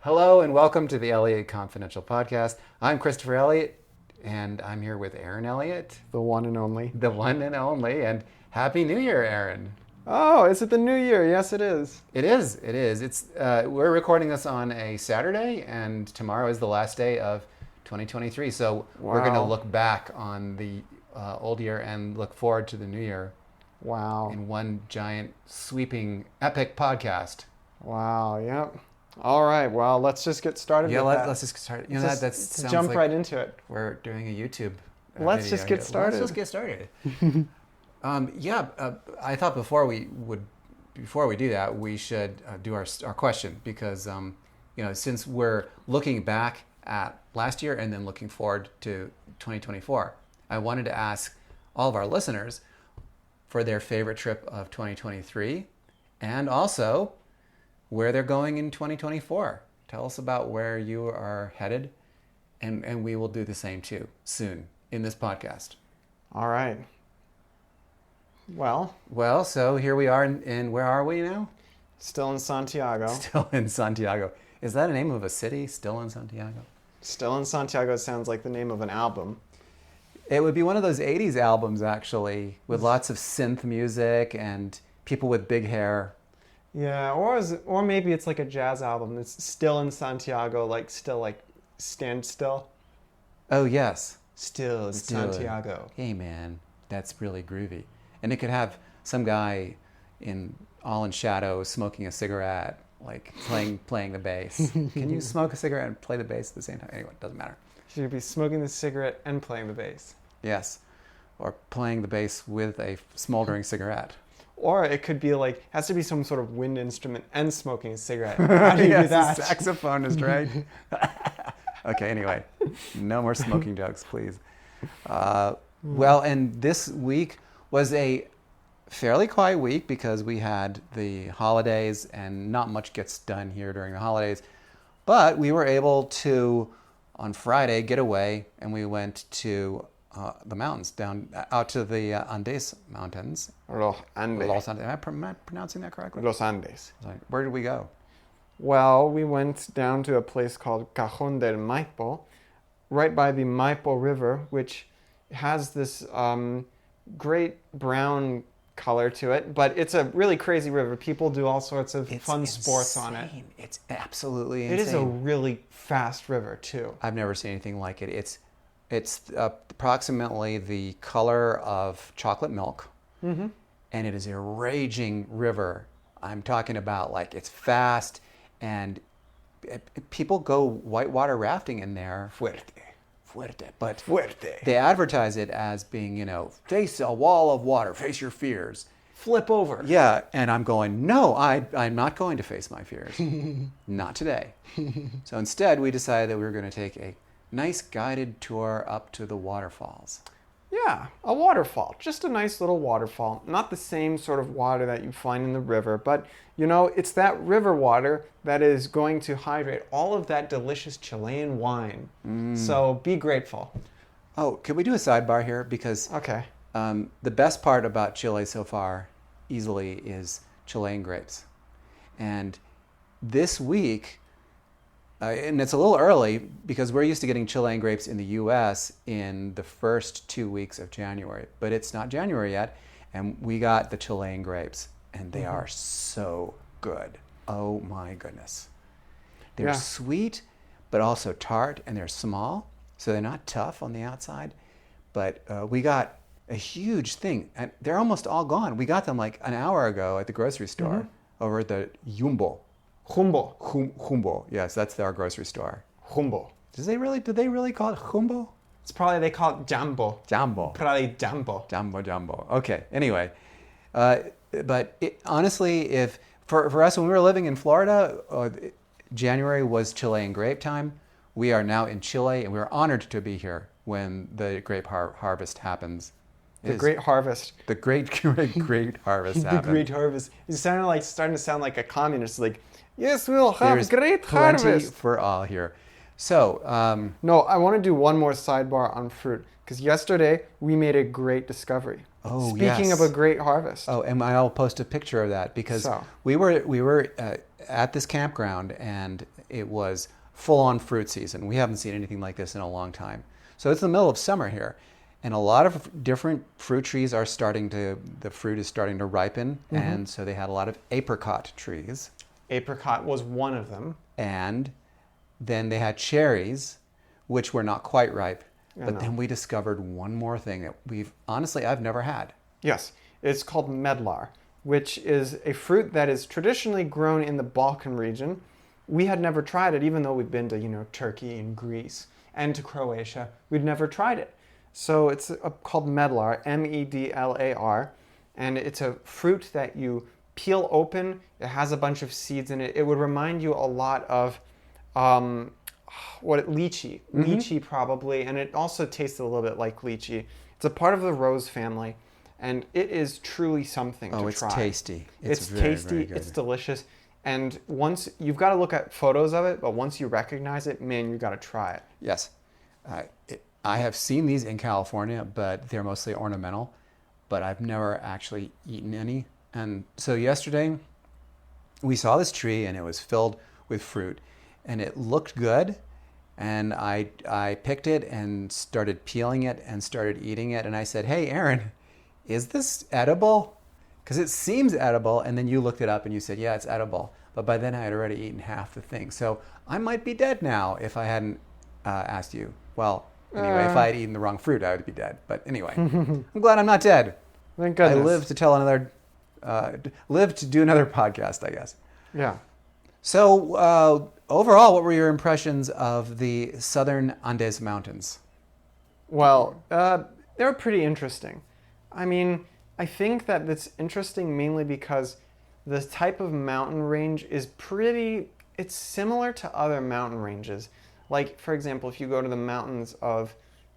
Hello and welcome to the Elliott Confidential Podcast. I'm Christopher Elliott, and I'm here with Aren Elliott, The one and only. the one and only. And Happy New Year, Aren! Oh, is it the new year? Yes, it is. It is. It is. We're recording this on a Saturday, and tomorrow is the last day of 2023. So we're going to Wow. look back on the old year and look forward to the new year Wow. in one giant, sweeping, epic podcast. Wow, yep. All right, well, let's just get started with that. Let's just start. Let's Sounds jump like right into it. we're doing a YouTube. Let's video just get here. started. Let's just get started. I thought before we do that, we should do our question because since we're looking back at last year and then looking forward to 2024, I wanted to ask all of our listeners for their favorite trip of 2023 and also where they're going in 2024. Tell us about where you are headed, and we will do the same too soon in this podcast. All right. Well, So here we are in where are we now? still in Santiago. Still in Santiago. Is that a name of a city? Still in Santiago? Still in Santiago sounds like the name of an album. It would be one of those 80s albums, actually, with lots of synth music and people with big hair. Yeah, or maybe it's like a jazz album. It's still in Santiago, stand still. Oh, yes. Still in Still. Santiago. Hey, man, that's really groovy. And it could have some guy all in shadow smoking a cigarette, like playing the bass. Can you smoke a cigarette and play the bass at the same time? Anyway, it doesn't matter. Should be smoking the cigarette and playing the bass. Yes. Or playing the bass with a smoldering cigarette. Or it could be has to be some sort of wind instrument and smoking a cigarette. How do you do that? The saxophonist, right? Okay, anyway, no more smoking jokes, please. Well, and this week was a fairly quiet week because we had the holidays and not much gets done here during the holidays. But we were able to, on Friday, get away and we went to the mountains, down out to the Andes Mountains. Los Andes. Am I pronouncing that correctly? Los Andes. Where did we go? Well, we went down to a place called Cajón del Maipo, right by the Maipo River, which has this great brown color to it, but it's a really crazy river. People do all sorts of fun sports on it. It's absolutely insane. It is a really fast river, too. I've never seen anything like it. It's approximately the color of chocolate milk, and it is a raging river. I'm talking about it's fast, and people go whitewater rafting in there. Fuerte. But Fuerte. they advertise it as being, face a wall of water, face your fears. Flip over. Yeah, and I'm going, no, I'm not going to face my fears. Not today. So instead, we decided that we were going to take a nice guided tour up to the waterfalls. Yeah, a waterfall. Just a nice little waterfall. Not the same sort of water that you find in the river, but it's that river water that is going to hydrate all of that delicious Chilean wine. So be grateful. Oh, could we do a sidebar here? Because Okay. the best part about Chile so far, easily, is Chilean grapes. And this week, and it's a little early because we're used to getting Chilean grapes in the U.S. in the first 2 weeks of January, but it's not January yet, and we got the Chilean grapes, and they are so good. Oh my goodness. They're Yeah. sweet, but also tart, and they're small, so they're not tough on the outside, but we got a huge thing, and they're almost all gone. We got them an hour ago at the grocery store over at the Jumbo. Jumbo. Yes, that's our grocery store. Jumbo. Did they really call it Jumbo? It's probably, they call it Jambo. Jambo. Probably Jambo. Jumbo. Okay, anyway. But honestly, if for us, when we were living in Florida, January was Chilean grape time. We are now in Chile, and we're honored to be here when the grape harvest happens. The great harvest. The great harvest The happens. great harvest. It's starting to sound like a communist. Yes, we'll have There's great plenty harvest. for all here. So, No, I want to do one more sidebar on fruit because yesterday we made a great discovery. Oh, Speaking yes. of a great harvest. Oh, and I'll post a picture of that because So. we were at this campground, and it was full-on fruit season. We haven't seen anything like this in a long time. So it's the middle of summer here, and a lot of different fruit trees are the fruit is starting to ripen, and so they had a lot of apricot trees. Apricot was one of them. And then they had cherries, which were not quite ripe. But then we discovered one more thing that I've never had. Yes, it's called Medlar, which is a fruit that is traditionally grown in the Balkan region. We had never tried it, even though we've been to, Turkey and Greece and to Croatia. We'd never tried it. So it's called Medlar, Medlar, and it's a fruit that you peel open. It has a bunch of seeds in it. It would remind you a lot of lychee. Lychee probably, and it also tastes a little bit like lychee. It's a part of the rose family. And it is truly something to try. Oh, it's tasty. It's very, tasty. very good. It's delicious. And once you've got to look at photos of it, but once you recognize it, man, you got to try it. Yes. I have seen these in California, but they're mostly ornamental. But I've never actually eaten any. And so yesterday, we saw this tree, and it was filled with fruit. And it looked good. And I picked it and started peeling it and started eating it. And I said, hey, Aaron, is this edible? Because it seems edible, and then you looked it up and you said, yeah, it's edible. But by then I had already eaten half the thing. So I might be dead now if I hadn't asked you. Well, anyway, if I had eaten the wrong fruit, I would be dead. But anyway, I'm glad I'm not dead. Thank goodness. I live to do another podcast, I guess. Yeah. So overall, what were your impressions of the southern Andes Mountains? Well, they were pretty interesting. I mean, I think that it's interesting mainly because the type of mountain range is it's similar to other mountain ranges. Like, for example, if you go to the mountains of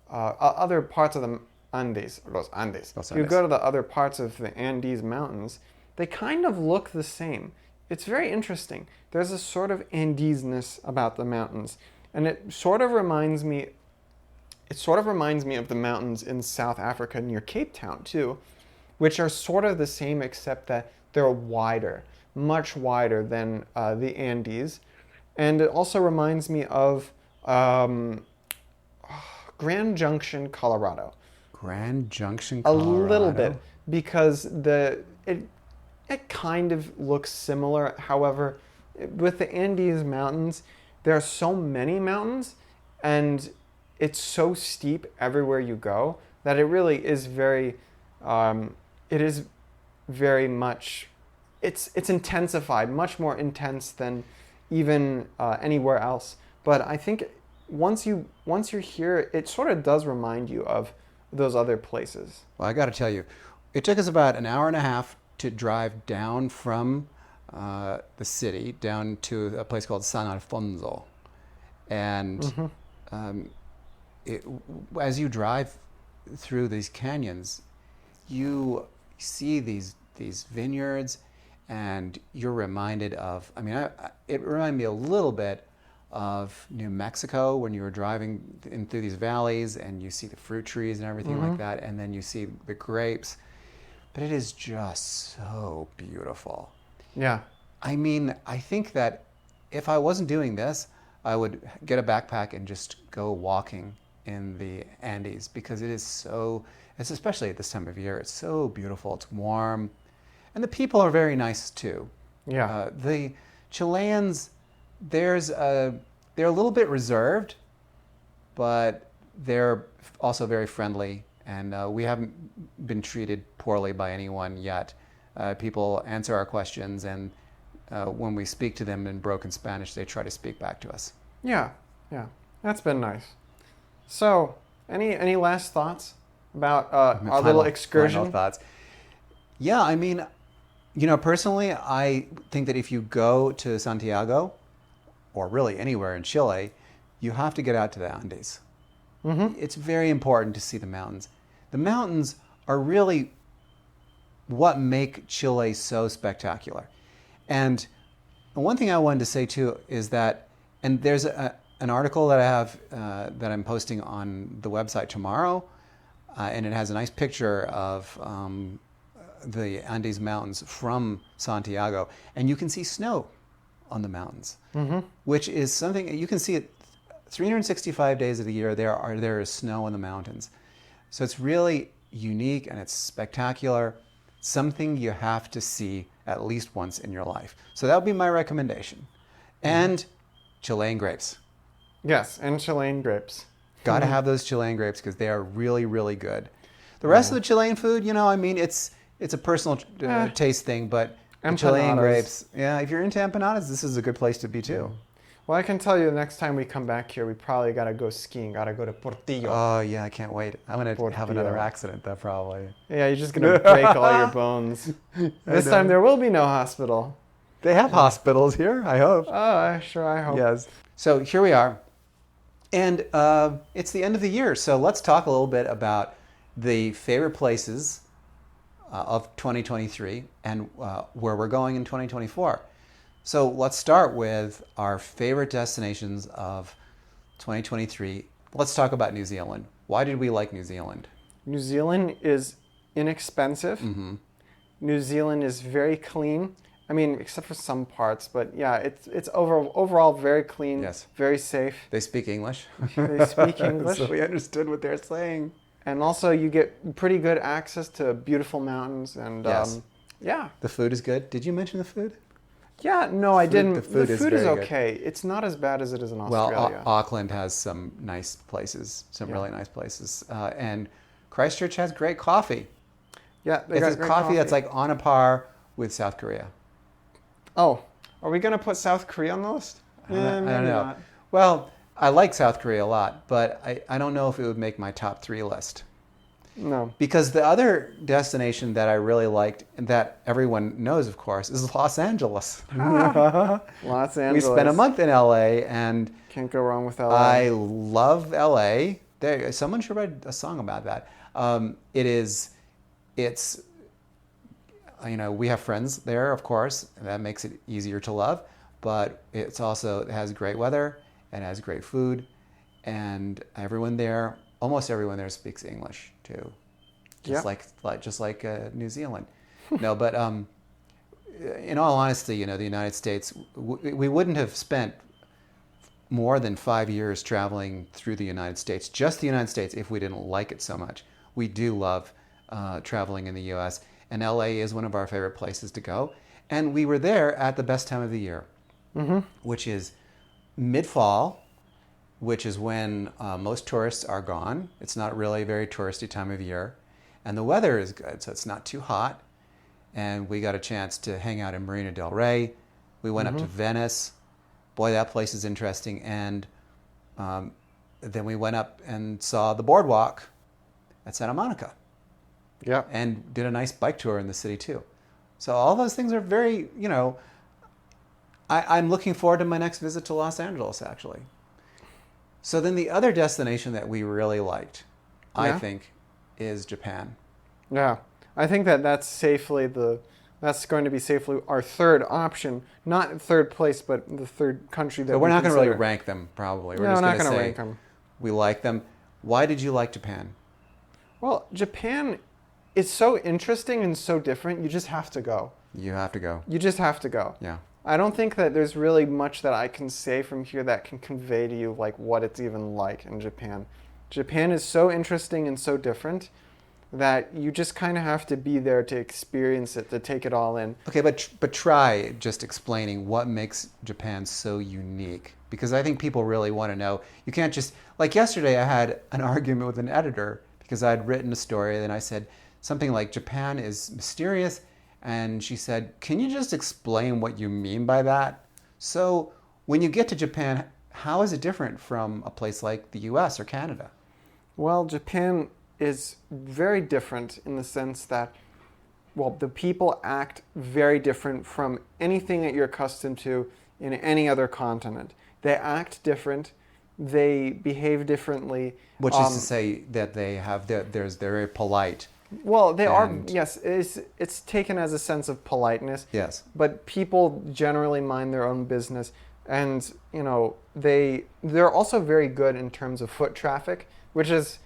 other parts of the Andes, Los Andes. If you go to the other parts of the Andes Mountains, they kind of look the same. It's very interesting. There's a sort of Andesness about the mountains, and it sort of reminds me of the mountains in South Africa near Cape Town too, which are sort of the same except that they're wider, much wider than the Andes. And it also reminds me of Grand Junction, Colorado. Grand Junction, Colorado? A little bit, because it kind of looks similar. However, with the Andes Mountains, there are so many mountains, and it's so steep everywhere you go that it really is it's intensified, much more intense than even anywhere else. But I think once you're here, it sort of does remind you of those other places. Well, I got to tell you, it took us about an hour and a half to drive down from the city down to a place called San Alfonso. And as you drive through these canyons, you see these vineyards, and you're reminded of, it reminded me a little bit of New Mexico when you were driving in through these valleys and you see the fruit trees and everything like that, and then you see the grapes. But it is just so beautiful. Yeah. I think that if I wasn't doing this, I would get a backpack and just go walking in the Andes, because it's especially at this time of year, it's so beautiful, it's warm, and the people are very nice too. Yeah. The Chileans, they're a little bit reserved, but they're also very friendly, and we haven't been treated poorly by anyone yet. People answer our questions, and when we speak to them in broken Spanish, they try to speak back to us. Yeah, that's been nice. So, any last thoughts about our little excursion? Final thoughts. Yeah, personally, I think that if you go to Santiago, or really anywhere in Chile, you have to get out to the Andes. It's very important to see the mountains. The mountains are really what make Chile so spectacular. And one thing I wanted to say too is that, and there's an article that I have that I'm posting on the website tomorrow, and it has a nice picture of the Andes Mountains from Santiago, and you can see snow on the mountains, which is something you can see it 365 days of the year. There is snow on the mountains. So it's really unique and it's spectacular. Something you have to see at least once in your life. So that would be my recommendation. And Chilean grapes. Yes, and Chilean grapes. Got to have those Chilean grapes because they are really, really good. The rest of the Chilean food, it's a personal taste thing, but the Chilean grapes, if you're into empanadas, this is a good place to be too. Well, I can tell you the next time we come back here, we probably got to go skiing. Got to go to Portillo. Oh, yeah, I can't wait. I'm going to have another accident, though, probably. Yeah, you're just going to break all your bones. This time there will be no hospital. They have hospitals here, I hope. Oh, I hope. Yes. So here we are. And it's the end of the year, so let's talk a little bit about the favorite places of 2023 and where we're going in 2024. So let's start with our favorite destinations of 2023. Let's talk about New Zealand. Why did we like New Zealand? New Zealand is inexpensive. New Zealand is very clean. I mean, except for some parts, but yeah, it's overall very clean, yes, very safe. They speak English. They speak English. So we understood what they're saying. And also you get pretty good access to beautiful mountains and yes. Yeah. The food is good. Did you mention the food? Yeah, no, I didn't. The food is okay. Good. It's not as bad as it is in Australia. Well, Auckland has some nice places, really nice places. And Christchurch has great coffee. Yeah, it's a coffee that's like on a par with South Korea. Oh, are we going to put South Korea on the list? I don't know. Not. Well, I like South Korea a lot, but I don't know if it would make my top 3 list. No. Because the other destination that I really liked, and that everyone knows, of course, is Los Angeles. Los Angeles. We spent a month in LA, and can't go wrong with LA. I love LA. Someone should write a song about that. It's we have friends there, of course, and that makes it easier to love. But it has great weather and has great food, and almost everyone there speaks English too, just like New Zealand. No, but in all honesty, the United States, we wouldn't have spent more than 5 years traveling through the United States, just the United States, if we didn't like it so much. We do love traveling in the U.S., and LA is one of our favorite places to go. And we were there at the best time of the year, which is mid-fall, which is when most tourists are gone. It's not really a very touristy time of year. And the weather is good, so it's not too hot. And we got a chance to hang out in Marina del Rey. We went up to Venice. Boy, that place is interesting. And then we went up and saw the boardwalk at Santa Monica. Yeah. And did a nice bike tour in the city too. So all those things are very, I'm looking forward to my next visit to Los Angeles, actually. So then the other destination that we really liked, I think, is Japan. Yeah. I think that's going to be safely our third option. Not third place, but the third country that we're not going to really rank them, probably. We're just not going to rank them. We like them. Why did you like Japan? Well, Japan is so interesting and so different. You just have to go. You have to go. You just have to go. Yeah. I don't think that there's really much that I can say from here that can convey to you like what it's even like in Japan. Japan is so interesting and so different that you just kind of have to be there to experience it, to take it all in. Okay, but try just explaining what makes Japan so unique, because I think people really want to know. You can't just, like yesterday I had an argument with an editor because I'd written a story and I said something like Japan is mysterious, and she said, can you just explain what you mean by that? So when you get to Japan, how is it different from a place like the US or Canada? Well, Japan is very different in the sense that, the people act very different from anything that you're accustomed to in any other continent. They act different. They behave differently. Which is to say that they're very polite. Well, they are, yes. It's taken as a sense of politeness. Yes. But people generally mind their own business. And, they're also very good in terms of foot traffic, which is,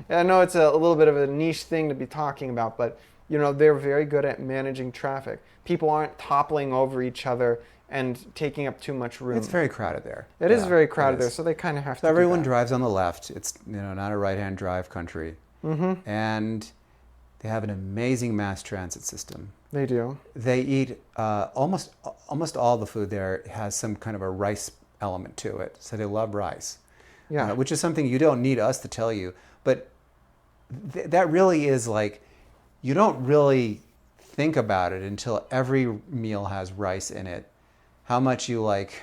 I know it's a little bit of a niche thing to be talking about, but, they're very good at managing traffic. People aren't toppling over each other and taking up too much room. It's very crowded there. It is very crowded there, so they kind of have to. So do everyone that. drives on the left. It's not a right-hand drive country, and they have an amazing mass transit system. They do. They eat almost all the food there has some kind of a rice element to it, so they love rice. Yeah. Which is something you don't need us to tell you, but that really is like you don't really think about it until every meal has rice in it. How much you like,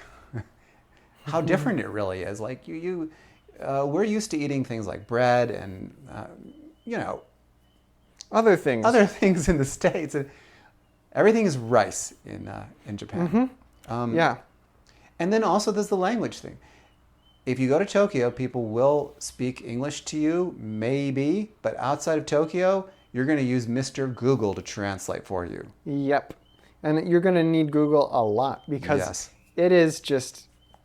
how different it really is. Like we're used to eating things like bread and Other things in the States, and everything is rice in Japan. Yeah. And then also there's the language thing. If you go to Tokyo, people will speak English to you, maybe, but outside of Tokyo, you're going to use Mr. Google to translate for you. Yep. And you're going to need Google a lot because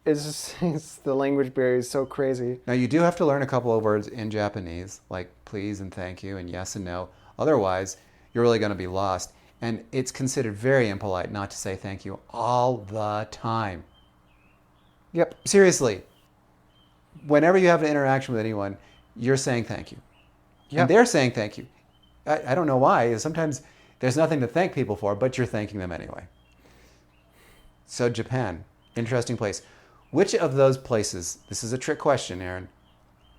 it's the language barrier is so crazy. Now, you do have to learn a couple of words in Japanese, like please and thank you and yes and no. Otherwise, you're really going to be lost. And it's considered very impolite not to say thank you all the time. Yep. Seriously. Whenever you have an interaction with anyone, you're saying thank you. Yep. And they're saying thank you. I don't know why. Sometimes there's nothing to thank people for, but you're thanking them anyway. So Japan, interesting place. Which of those places, this is a trick question, Aaron,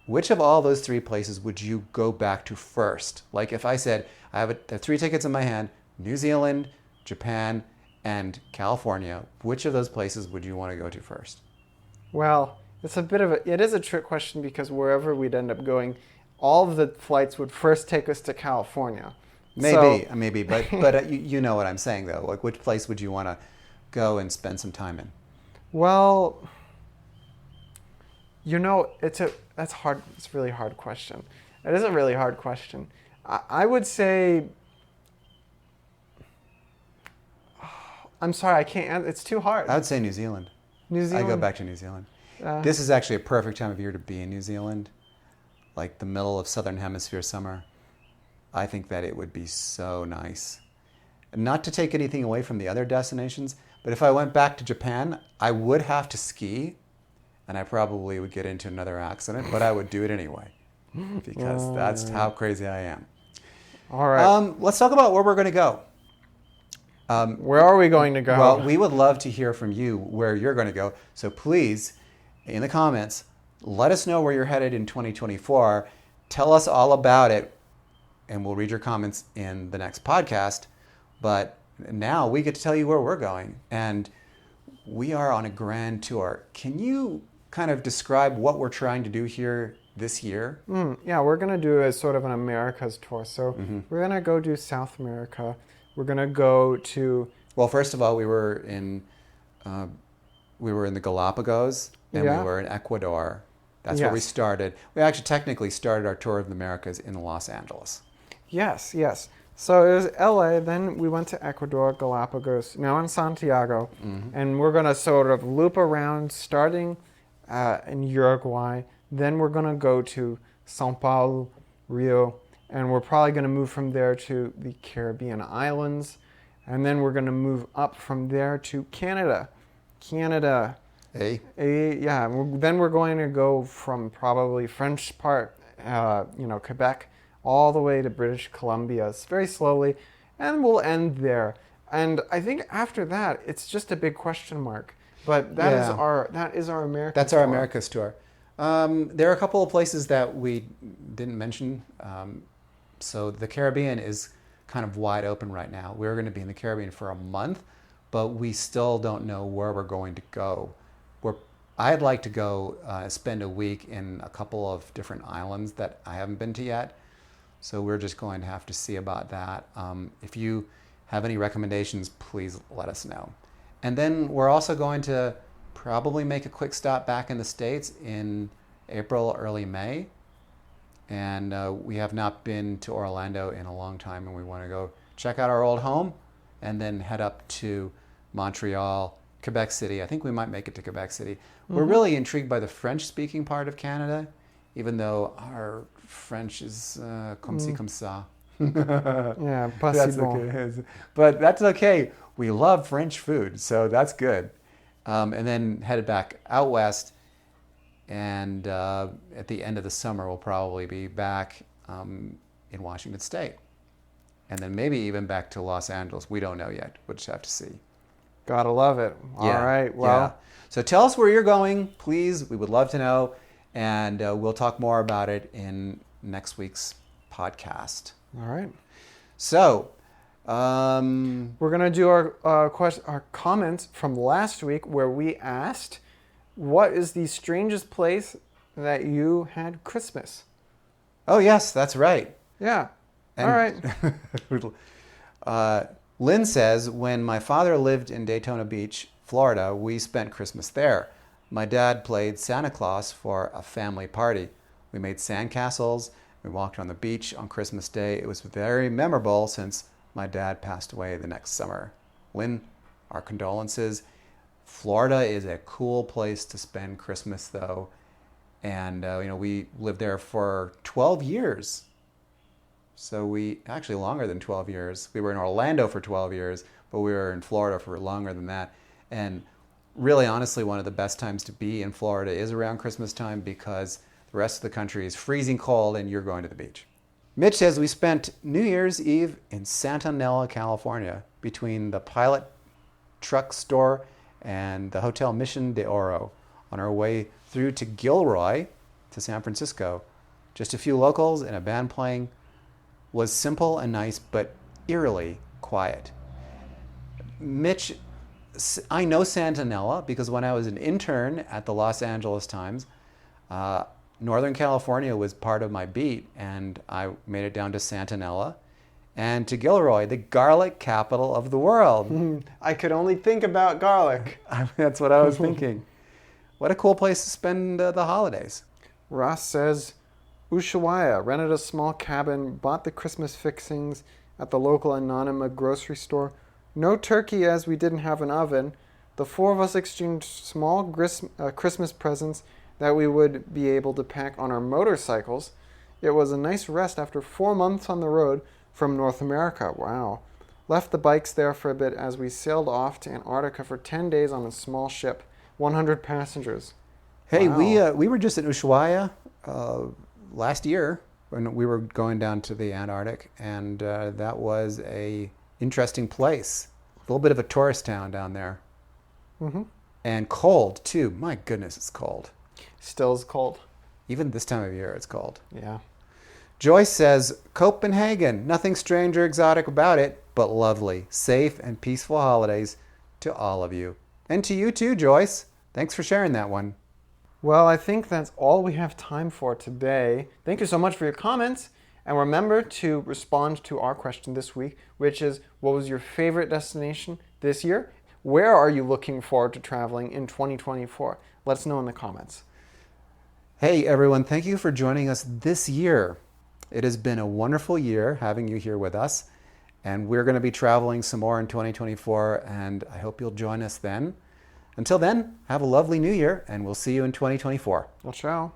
which of all those three places would you go back to first? Like if I said, I have 3 tickets in my hand, New Zealand, Japan, and California, which of those places would you want to go to first? Well, it is a trick question because wherever we'd end up going, all of the flights would first take us to California. Maybe, but you know what I'm saying though. Like, which place would you want to go and spend some time in? Well, that's hard. It's a really hard question. It is a really hard question. I would say, I'm sorry, I can't. It's too hard. I would say New Zealand. New Zealand. I go back to New Zealand. This is actually a perfect time of year to be in New Zealand, like the middle of Southern Hemisphere summer. I think that it would be so nice. Not to take anything away from the other destinations, but if I went back to Japan, I would have to ski, and I probably would get into another accident, but I would do it anyway, because that's how crazy I am. All right. Let's talk about where we're going to go. Where are we going to go? Well, we would love to hear from you where you're going to go. So please, in the comments, let us know where you're headed in 2024. Tell us all about it, and we'll read your comments in the next podcast. But now we get to tell you where we're going. And we are on a grand tour. Can you kind of describe what we're trying to do here this year? Yeah, we're going to do a sort of an Americas tour. So we're going to go do South America. We're going to go to... Well, first of all, we were in the Galapagos, and we were in Ecuador. That's where we started. We actually technically started our tour of the Americas in Los Angeles. Yes. So it was LA, then we went to Ecuador, Galapagos, now in Santiago, and we're going to sort of loop around starting in Uruguay. Then we're going to go to São Paulo, Rio, and we're probably going to move from there to the Caribbean islands. And then we're going to move up from there to Canada. Hey. Then we're going to go from probably French part, Quebec, all the way to British Columbia, very slowly, and we'll end there. And I think after that, it's just a big question mark. But that is our Americas. That's our Americas tour. There are a couple of places that we didn't mention. So the Caribbean is kind of wide open right now. We're going to be in the Caribbean for a month, but we still don't know where we're going to go. I'd like to go spend a week in a couple of different islands that I haven't been to yet. So we're just going to have to see about that. If you have any recommendations, please let us know. And then we're also going to probably make a quick stop back in the States in April, early May. And we have not been to Orlando in a long time, and we want to go check out our old home and then head up to Montreal, Quebec City. I think we might make it to Quebec City. We're really intrigued by the French-speaking part of Canada, even though our French is comme ci, comme ça. Yeah, pas si bon. Okay. But that's okay. we love French food, so that's good. And then headed back out west, and at the end of the summer, we'll probably be back in Washington State. And then maybe even back to Los Angeles. We don't know yet. We'll just have to see. Gotta love it. All right. Well, yeah. So tell us where you're going, please. We would love to know. And we'll talk more about it in next week's podcast. All right. So we're going to do our comments from last week where we asked, what is the strangest place that you had Christmas? Oh, yes, that's right. Yeah. And, all right. Lynn says, when my father lived in Daytona Beach, Florida, we spent Christmas there. My dad played Santa Claus for a family party. We made sandcastles. We walked on the beach on Christmas Day. It was very memorable since my dad passed away the next summer. Lynn, our condolences. Florida is a cool place to spend Christmas, though. And, we lived there for 12 years. So we, actually longer than 12 years. We were in Orlando for 12 years, but we were in Florida for longer than that. And really, honestly, one of the best times to be in Florida is around Christmas time because the rest of the country is freezing cold and you're going to the beach. Mitch says we spent New Year's Eve in Santa Nella, California, between the Pilot Truck Store and the Hotel Mission de Oro on our way through to Gilroy to San Francisco. Just a few locals and a band playing. Was simple and nice, but eerily quiet. Mitch, I know Santa Nella because when I was an intern at the Los Angeles Times, Northern California was part of my beat, and I made it down to Santa Nella and to Gilroy, the garlic capital of the world. I could only think about garlic. That's what I was thinking. What a cool place to spend the holidays. Ross says, Ushuaia, rented a small cabin, bought the Christmas fixings at the local Anonima grocery store. No turkey as we didn't have an oven. The four of us exchanged small Christmas presents that we would be able to pack on our motorcycles. It was a nice rest after 4 months on the road from North America. Wow. Left the bikes there for a bit as we sailed off to Antarctica for 10 days on a small ship, 100 passengers. Hey, wow. we were just in Ushuaia last year when we were going down to the Antarctic, and that was a interesting place. A little bit of a tourist town down there. Mm-hmm. And cold, too. My goodness, it's cold. Still is cold. Even this time of year, it's cold. Yeah. Joyce says, Copenhagen, nothing strange or exotic about it, but lovely, safe, and peaceful holidays to all of you. And to you too, Joyce. Thanks for sharing that one. Well, I think that's all we have time for today. Thank you so much for your comments. And remember to respond to our question this week, which is, what was your favorite destination this year? Where are you looking forward to traveling in 2024? Let us know in the comments. Hey, everyone. Thank you for joining us this year. It has been a wonderful year having you here with us. And we're going to be traveling some more in 2024, and I hope you'll join us then. Until then, have a lovely new year, and we'll see you in 2024. Ciao.